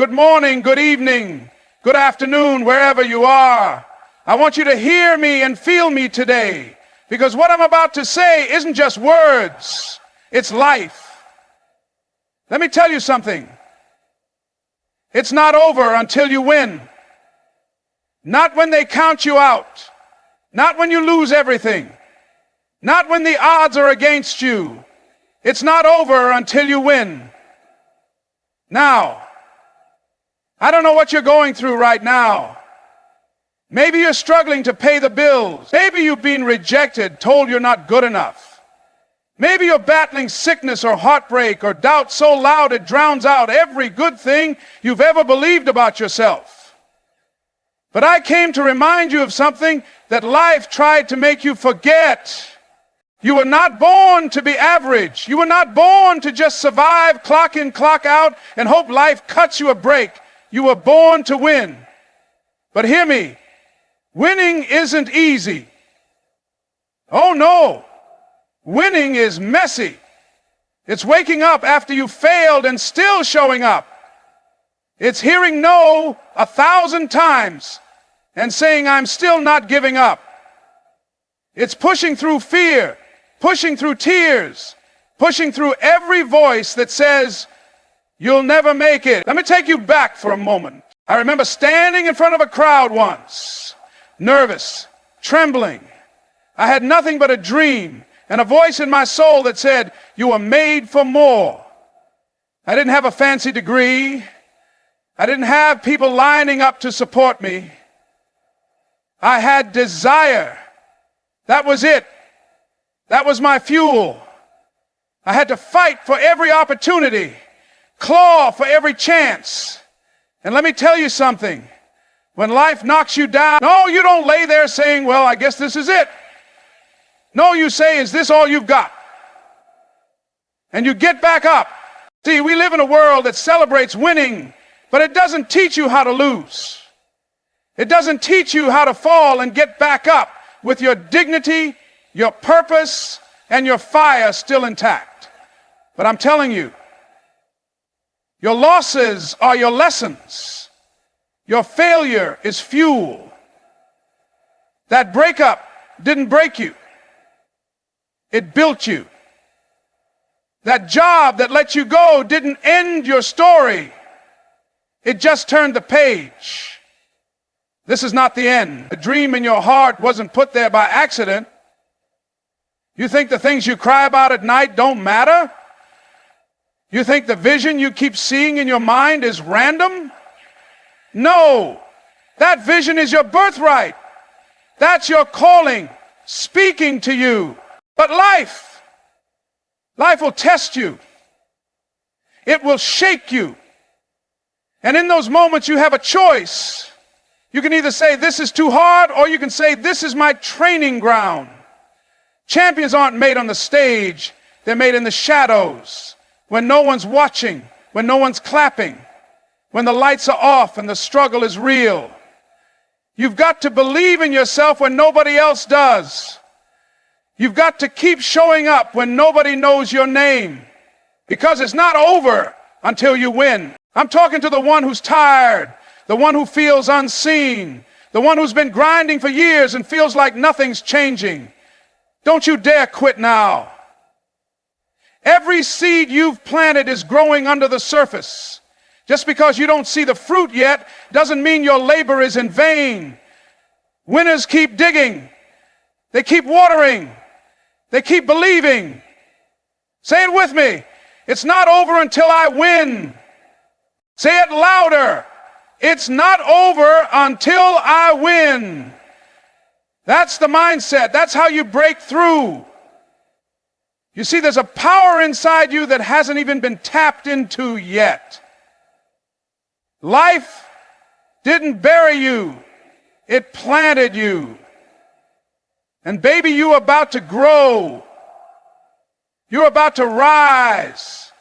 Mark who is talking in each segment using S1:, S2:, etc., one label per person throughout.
S1: good morning, good evening, good afternoon, wherever you are. I want you to hear me and feel me today, because what I'm about to say isn't just words, it's life. Let me tell you something. It's not over until you win. Not when they count you out. Not when you lose everything. Not when the odds are against you. It's not over until you win. Now, I don't know what you're going through right now. Maybe you're struggling to pay the bills. Maybe you've been rejected, told you're not good enough. Maybe you're battling sickness or heartbreak or doubt so loud it drowns out every good thing you've ever believed about yourself. But I came to remind you of something that life tried to make you forget. You were not born to be average. You were not born to just survive, clock in, clock out, and hope life cuts you a break. You were born to win. But hear me, winning isn't easy. Oh no, winning is messy. It's waking up after you failed and still showing up. It's hearing no 1,000 times and saying, I'm still not giving up. It's pushing through fear, pushing through tears, pushing through every voice that says, you'll never make it. Let me take you back for a moment. I remember standing in front of a crowd once, nervous, trembling. I had nothing but a dream and a voice in my soul that said, you were made for more. I didn't have a fancy degree. I didn't have people lining up to support me. I had desire. That was it. That was my fuel. I had to fight for every opportunity, claw for every chance. And let me tell you something. When life knocks you down, no, you don't lay there saying, well, I guess this is it. No, you say, is this all you've got? And you get back up. See, we live in a world that celebrates winning, but it doesn't teach you how to lose. It doesn't teach you how to fall and get back up with your dignity, your purpose, and your fire still intact. But I'm telling you, your losses are your lessons. Your failure is fuel. That breakup didn't break you. It built you. That job that let you go didn't end your story. It just turned the page. This is not the end. The dream in your heart wasn't put there by accident. You think the things you cry about at night don't matter? You think the vision you keep seeing in your mind is random? No, that vision is your birthright. That's your calling, speaking to you. But life will test you. It will shake you. And in those moments you have a choice. You can either say this is too hard, or you can say this is my training ground. Champions aren't made on the stage. They're made in the shadows, when no one's watching, when no one's clapping, when the lights are off and the struggle is real. You've got to believe in yourself when nobody else does. You've got to keep showing up when nobody knows your name, because it's not over until you win. I'm talking to the one who's tired, the one who feels unseen, the one who's been grinding for years and feels like nothing's changing. Don't you dare quit now. Every seed you've planted is growing under the surface. Just because you don't see the fruit yet doesn't mean your labor is in vain. Winners keep digging. They keep watering. They keep believing. Say it with me. It's not over until I win. Say it louder. It's not over until I win. That's the mindset. That's how you break through. You see, there's a power inside you that hasn't even been tapped into yet. Life didn't bury you. It planted you. And baby, you're about to grow. You're about to rise.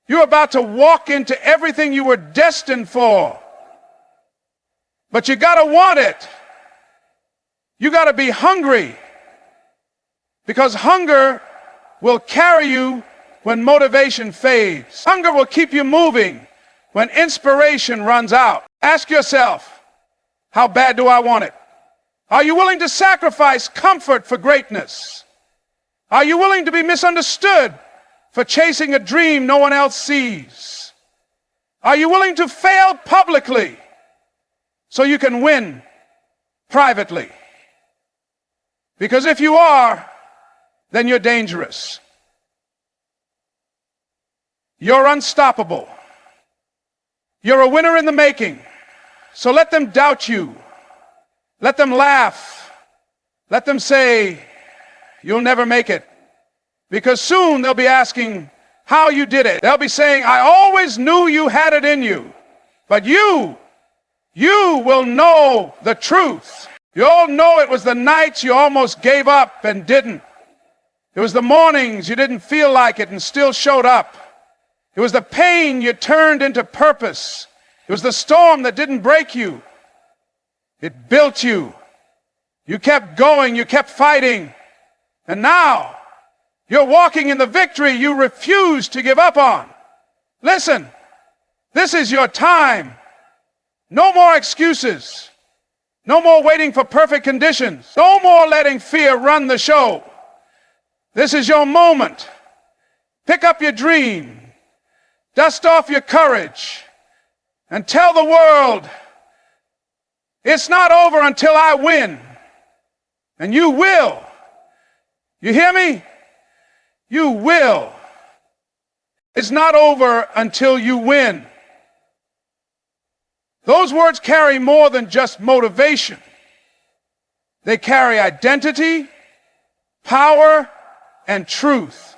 S1: You're about to walk into everything you were destined for. But you gotta want it. You gotta be hungry. Because hunger will carry you when motivation fades. Hunger will keep you moving. when inspiration runs out. Ask yourself, how bad do I want it? Are you willing to sacrifice comfort for greatness? Are you willing to be misunderstood for chasing a dream no one else sees? Are you willing to fail publicly so you can win privately? Because if you are, then you're dangerous. You're unstoppable. You're a winner in the making. So let them doubt you. Let them laugh. Let them say, you'll never make it. Because soon they'll be asking how you did it. They'll be saying, I always knew you had it in you. But you will know the truth. You'll know it was the nights you almost gave up and didn't. It was the mornings you didn't feel like it and still showed up. It was the pain you turned into purpose. It was the storm that didn't break you. It built you. You kept going, you kept fighting. And now you're walking in the victory you refuse to give up on. Listen, this is your time. No more excuses. No more waiting for perfect conditions. No more letting fear run the show. This is your moment. Pick up your dream. Dust off your courage and tell the world, it's not over until I win. And you will. You hear me? You will. It's not over until you win. Those words carry more than just motivation. They carry identity, power, and truth.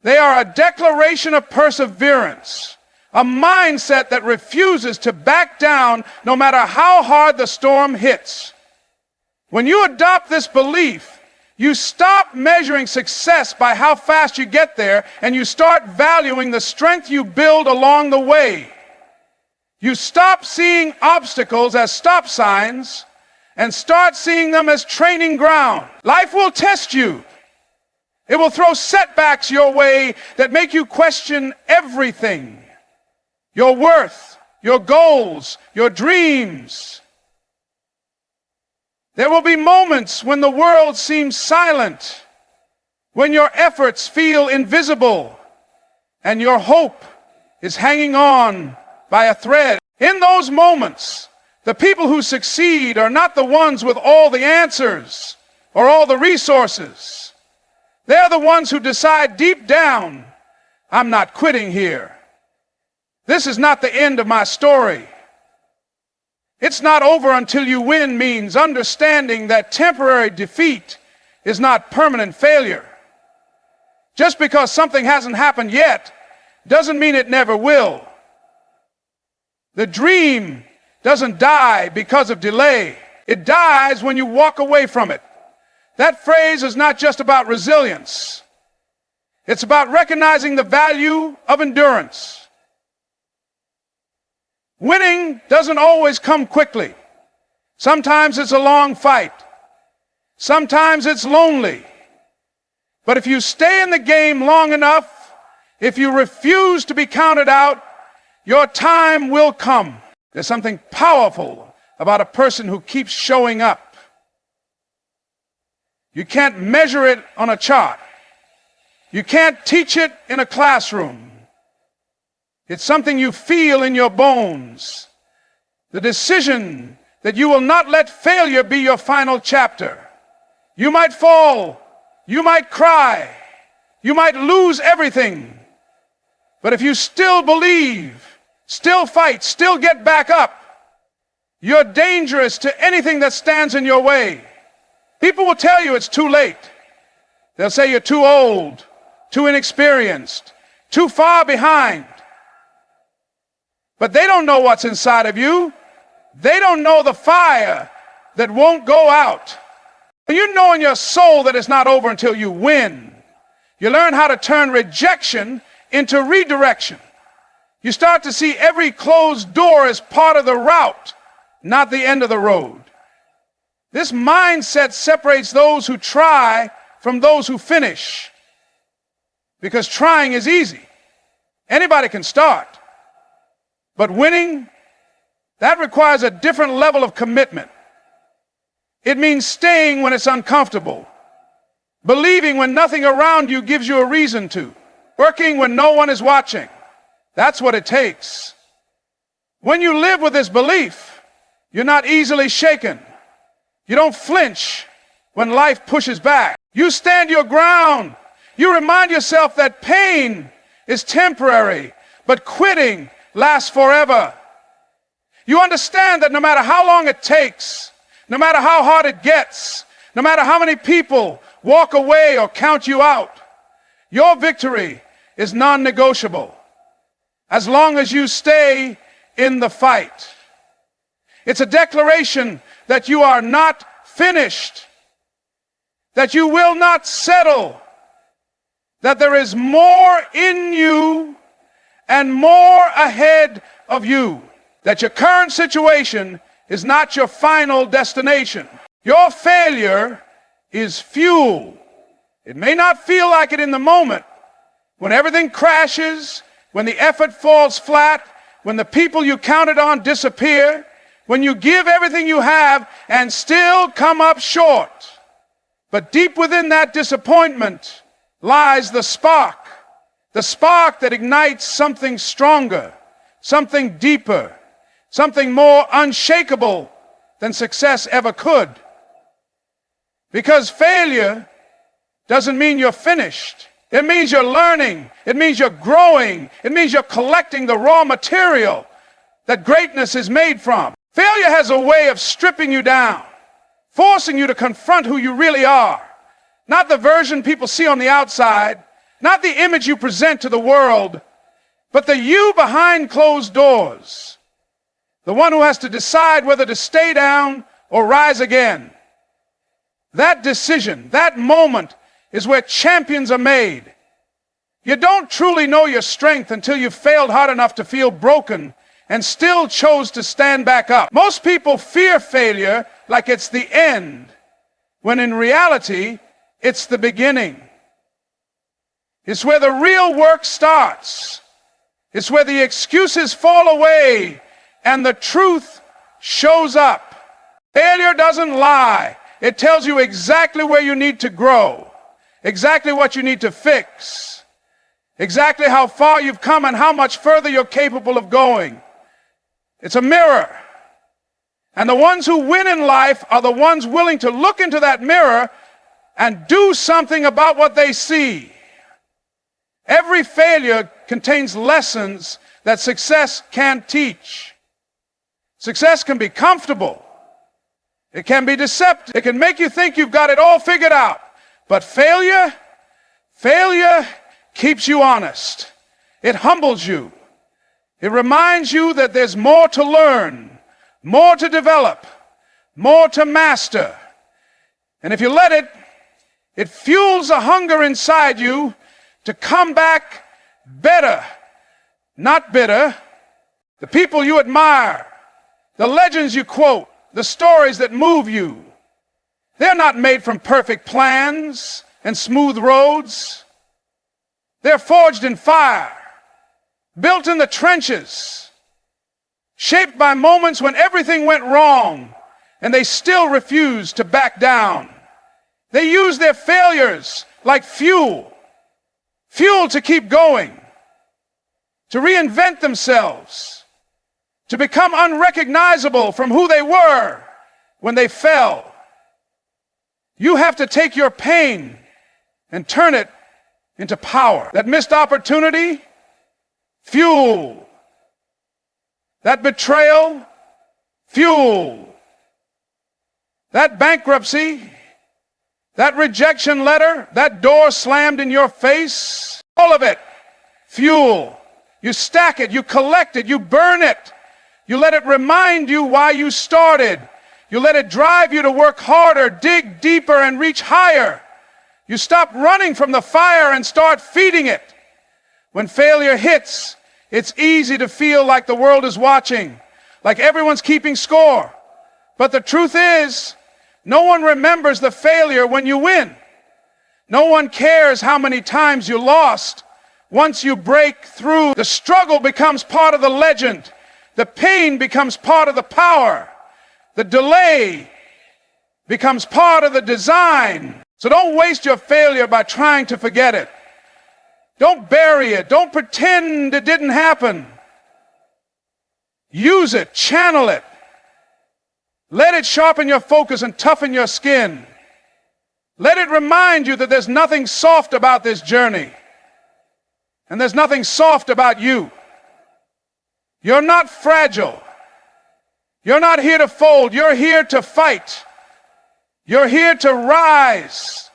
S1: They are a declaration of perseverance, a mindset that refuses to back down no matter how hard the storm hits. When you adopt this belief, you stop measuring success by how fast you get there, and you start valuing the strength you build along the way. You stop seeing obstacles as stop signs and start seeing them as training ground. Life will test you. It will throw setbacks your way that make you question everything. Your worth, your goals, your dreams. There will be moments when the world seems silent, when your efforts feel invisible, and your hope is hanging on by a thread. In those moments, the people who succeed are not the ones with all the answers or all the resources. They're the ones who decide deep down, I'm not quitting here. This is not the end of my story. It's not over until you win means understanding that temporary defeat is not permanent failure. Just because something hasn't happened yet doesn't mean it never will. The dream doesn't die because of delay. It dies when you walk away from it. That phrase is not just about resilience. It's about recognizing the value of endurance. Winning doesn't always come quickly. Sometimes it's a long fight. Sometimes it's lonely. But if you stay in the game long enough, if you refuse to be counted out, your time will come. There's something powerful about a person who keeps showing up. You can't measure it on a chart. You can't teach it in a classroom. It's something you feel in your bones. The decision that you will not let failure be your final chapter. You might fall. You might cry. You might lose everything. But if you still believe, still fight, still get back up, you're dangerous to anything that stands in your way. People will tell you it's too late. They'll say you're too old, too inexperienced, too far behind. But they don't know what's inside of you. They don't know the fire that won't go out. You know in your soul that it's not over until you win. You learn how to turn rejection into redirection. You start to see every closed door as part of the route, not the end of the road. This mindset separates those who try from those who finish. Because trying is easy. Anybody can start. But winning, that requires a different level of commitment. It means staying when it's uncomfortable, believing when nothing around you gives you a reason to, working when no one is watching. That's what it takes. When you live with this belief, you're not easily shaken. You don't flinch when life pushes back. You stand your ground. You remind yourself that pain is temporary, but quitting lasts forever. You understand that no matter how long it takes, no matter how hard it gets, no matter how many people walk away or count you out, your victory is non-negotiable as long as you stay in the fight. It's a declaration that you are not finished, that you will not settle, that there is more in you and more ahead of you, that your current situation is not your final destination. Your failure is fuel. It may not feel like it in the moment, when everything crashes, when the effort falls flat, when the people you counted on disappear, when you give everything you have and still come up short. But deep within that disappointment lies the spark that ignites something stronger, something deeper, something more unshakable than success ever could. Because failure doesn't mean you're finished. It means you're learning. It means you're growing. It means you're collecting the raw material that greatness is made from. Failure has a way of stripping you down, forcing you to confront who you really are. Not the version people see on the outside, not the image you present to the world, but the you behind closed doors. The one who has to decide whether to stay down or rise again. That decision, that moment, is where champions are made. You don't truly know your strength until you've failed hard enough to feel broken and still chose to stand back up. Most people fear failure like it's the end, when in reality, it's the beginning. It's where the real work starts. It's where the excuses fall away and the truth shows up. Failure doesn't lie. It tells you exactly where you need to grow, exactly what you need to fix, exactly how far you've come and how much further you're capable of going. It's a mirror. And the ones who win in life are the ones willing to look into that mirror and do something about what they see. Every failure contains lessons that success can't teach. Success can be comfortable. It can be deceptive. It can make you think you've got it all figured out. But failure keeps you honest. It humbles you. It reminds you that there's more to learn, more to develop, more to master. And if you let it, it fuels a hunger inside you to come back better, not bitter. The people you admire, the legends you quote, the stories that move you, they're not made from perfect plans and smooth roads. They're forged in fire, built in the trenches, shaped by moments when everything went wrong and they still refused to back down. They use their failures like fuel to keep going, to reinvent themselves, to become unrecognizable from who they were when they fell. You have to take your pain and turn it into power. That missed opportunity, fuel. That betrayal, fuel. That bankruptcy, that rejection letter, that door slammed in your face, all of it, fuel. You stack it, you collect it, you burn it. You let it remind you why you started. You let it drive you to work harder, dig deeper, and reach higher. You stop running from the fire and start feeding it. When failure hits, it's easy to feel like the world is watching, like everyone's keeping score. But the truth is, no one remembers the failure when you win. No one cares how many times you lost. Once you break through, the struggle becomes part of the legend. The pain becomes part of the power. The delay becomes part of the design. So don't waste your failure by trying to forget it. Don't bury it. Don't pretend it didn't happen. Use it. Channel it. Let it sharpen your focus and toughen your skin. Let it remind you that there's nothing soft about this journey. And there's nothing soft about you. You're not fragile. You're not here to fold. You're here to fight. You're here to rise.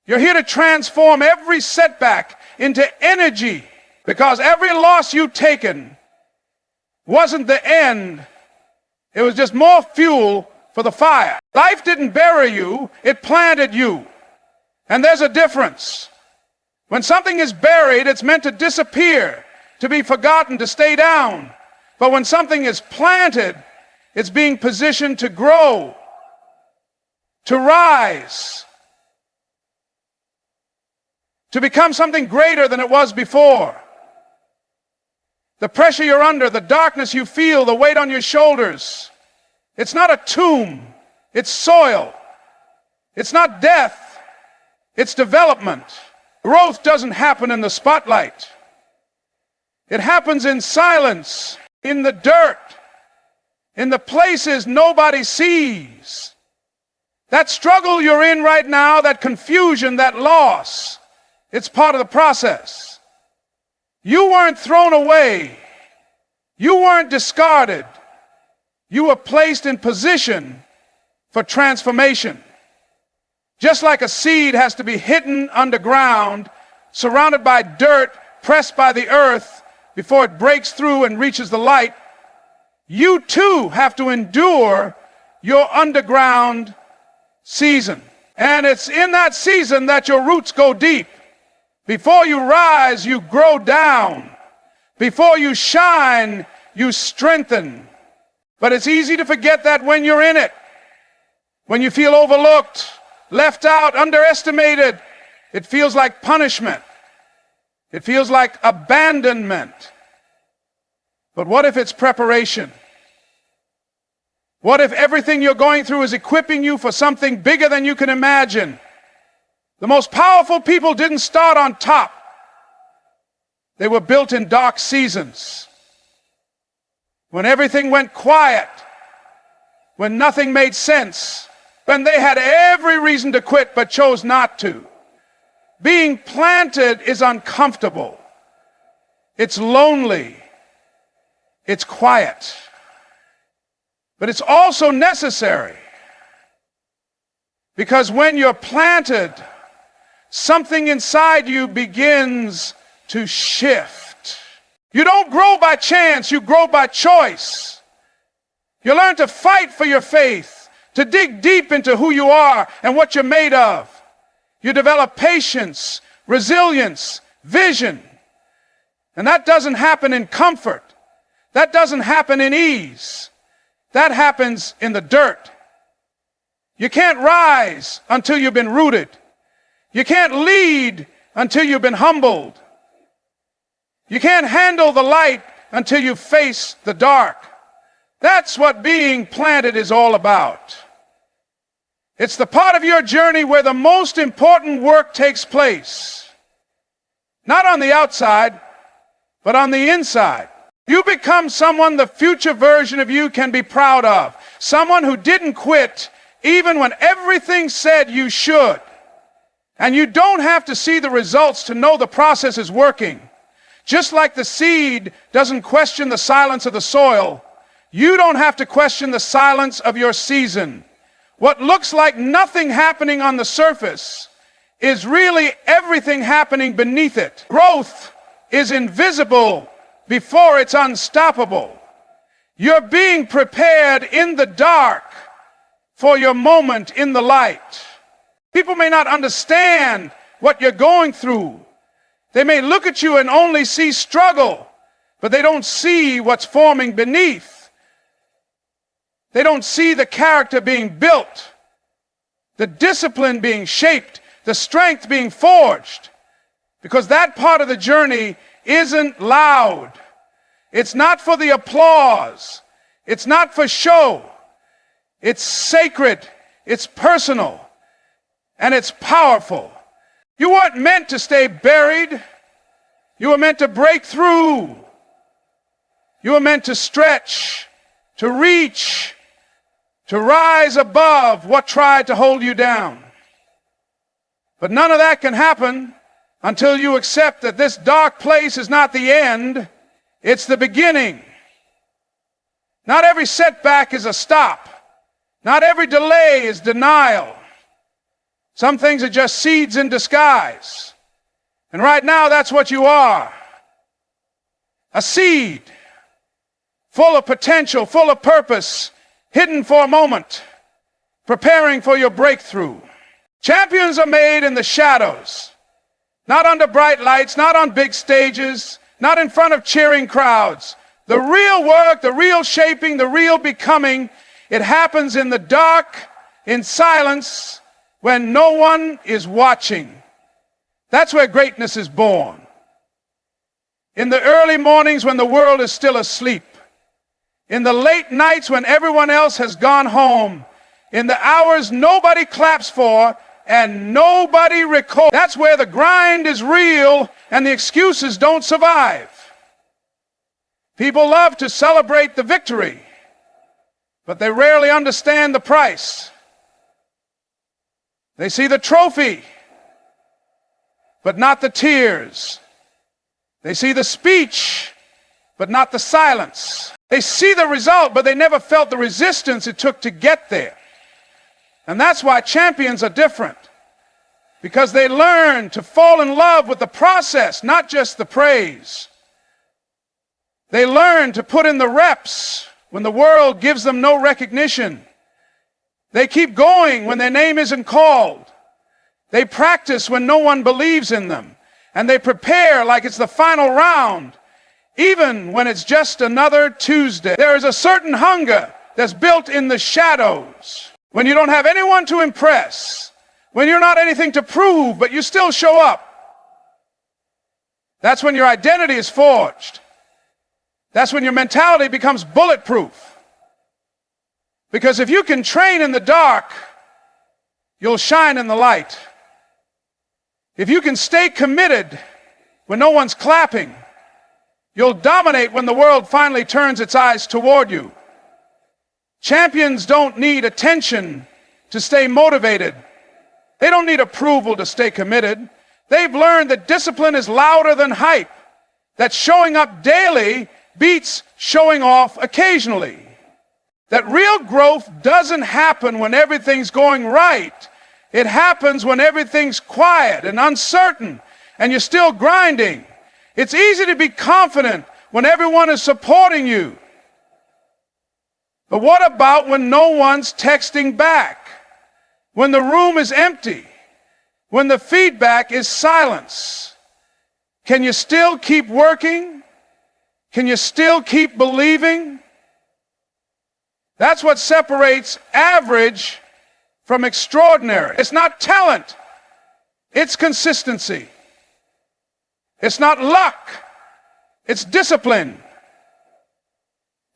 S1: You're here to transform every setback into energy, because every loss you've taken wasn't the end. It was just more fuel for the fire. Life didn't bury you, it planted you. And there's a difference. When something is buried, it's meant to disappear, to be forgotten, to stay down. But when something is planted, it's being positioned to grow, to rise, to become something greater than it was before. The pressure you're under, the darkness you feel, the weight on your shoulders, it's not a tomb, it's soil. It's not death, it's development. Growth doesn't happen in the spotlight. It happens in silence, in the dirt, in the places nobody sees. That struggle you're in right now, that confusion, that loss, it's part of the process. You weren't thrown away. You weren't discarded. You were placed in position for transformation. Just like a seed has to be hidden underground, surrounded by dirt, pressed by the earth before it breaks through and reaches the light, you too have to endure your underground season. And it's in that season that your roots go deep. Before you rise, you grow down. Before you shine, you strengthen. But it's easy to forget that when you're in it. When you feel overlooked, left out, underestimated, it feels like punishment. It feels like abandonment. But what if it's preparation? What if everything you're going through is equipping you for something bigger than you can imagine? The most powerful people didn't start on top. They were built in dark seasons. When everything went quiet, when nothing made sense, when they had every reason to quit but chose not to. Being planted is uncomfortable. It's lonely. It's quiet. But it's also necessary. Because when you're planted, something inside you begins to shift. You don't grow by chance, you grow by choice. You learn to fight for your faith, to dig deep into who you are and what you're made of. You develop patience, resilience, vision. And that doesn't happen in comfort. That doesn't happen in ease. That happens in the dirt. You can't rise until you've been rooted. You can't lead until you've been humbled. You can't handle the light until you face the dark. That's what being planted is all about. It's the part of your journey where the most important work takes place. Not on the outside, but on the inside. You become someone the future version of you can be proud of. Someone who didn't quit even when everything said you should. And you don't have to see the results to know the process is working. Just like the seed doesn't question the silence of the soil, you don't have to question the silence of your season. What looks like nothing happening on the surface is really everything happening beneath it. Growth is invisible before it's unstoppable. You're being prepared in the dark for your moment in the light. People may not understand what you're going through. They may look at you and only see struggle, but they don't see what's forming beneath. They don't see the character being built, the discipline being shaped, the strength being forged, because that part of the journey isn't loud. It's not for the applause. It's not for show. It's sacred. It's personal. And it's powerful. You weren't meant to stay buried. You were meant to break through. You were meant to stretch, to reach, to rise above what tried to hold you down. But none of that can happen until you accept that this dark place is not the end, it's the beginning. Not every setback is a stop. Not every delay is denial. Some things are just seeds in disguise. And right now, that's what you are. A seed, full of potential, full of purpose, hidden for a moment, preparing for your breakthrough. Champions are made in the shadows, not under bright lights, not on big stages, not in front of cheering crowds. The real work, the real shaping, the real becoming, it happens in the dark, in silence, when no one is watching. That's where greatness is born. In the early mornings when the world is still asleep. In the late nights when everyone else has gone home. In the hours nobody claps for and nobody records. That's where the grind is real and the excuses don't survive. People love to celebrate the victory, but they rarely understand the price. They see the trophy, but not the tears. They see the speech, but not the silence. They see the result, but they never felt the resistance it took to get there. And that's why champions are different, because they learn to fall in love with the process, not just the praise. They learn to put in the reps when the world gives them no recognition. They keep going when their name isn't called. They practice when no one believes in them. And they prepare like it's the final round, even when it's just another Tuesday. There is a certain hunger that's built in the shadows. When you don't have anyone to impress, when you're not anything to prove, but you still show up. That's when your identity is forged. That's when your mentality becomes bulletproof. Because if you can train in the dark, you'll shine in the light. If you can stay committed when no one's clapping, you'll dominate when the world finally turns its eyes toward you. Champions don't need attention to stay motivated. They don't need approval to stay committed. They've learned that discipline is louder than hype, that showing up daily beats showing off occasionally. That real growth doesn't happen when everything's going right. It happens when everything's quiet and uncertain and you're still grinding. It's easy to be confident when everyone is supporting you. But what about when no one's texting back? When the room is empty? When the feedback is silence? Can you still keep working? Can you still keep believing? That's what separates average from extraordinary. It's not talent. It's consistency. It's not luck. It's discipline.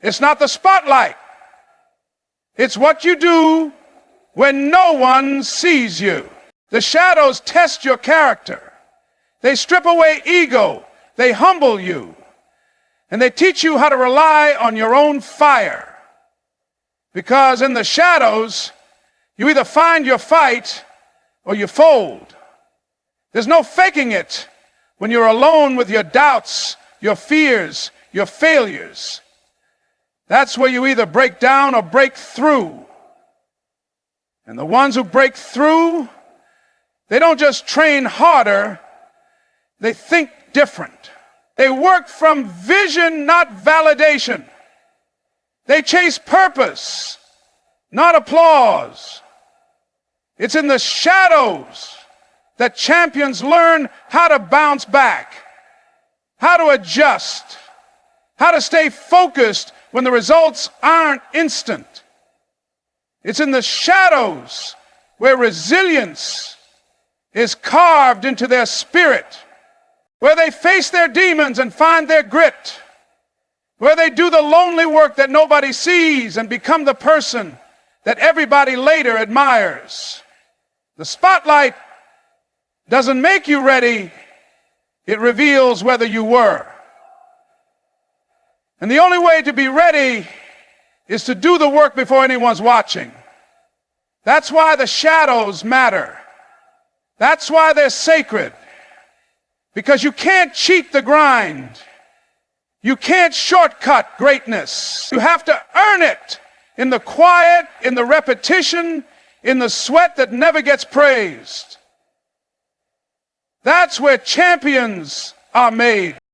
S1: It's not the spotlight. It's what you do when no one sees you. The shadows test your character. They strip away ego. They humble you. And they teach you how to rely on your own fire. Because in the shadows, you either find your fight or you fold. There's no faking it when you're alone with your doubts, your fears, your failures. That's where you either break down or break through. And the ones who break through, they don't just train harder, they think different. They work from vision, not validation. They chase purpose, not applause. It's in the shadows that champions learn how to bounce back, how to adjust, how to stay focused when the results aren't instant. It's in the shadows where resilience is carved into their spirit, where they face their demons and find their grit. where they do the lonely work that nobody sees and become the person that everybody later admires. The spotlight doesn't make you ready, it reveals whether you were. And the only way to be ready is to do the work before anyone's watching. That's why the shadows matter. That's why they're sacred. Because you can't cheat the grind. You can't shortcut greatness. You have to earn it in the quiet, in the repetition, in the sweat that never gets praised. That's where champions are made.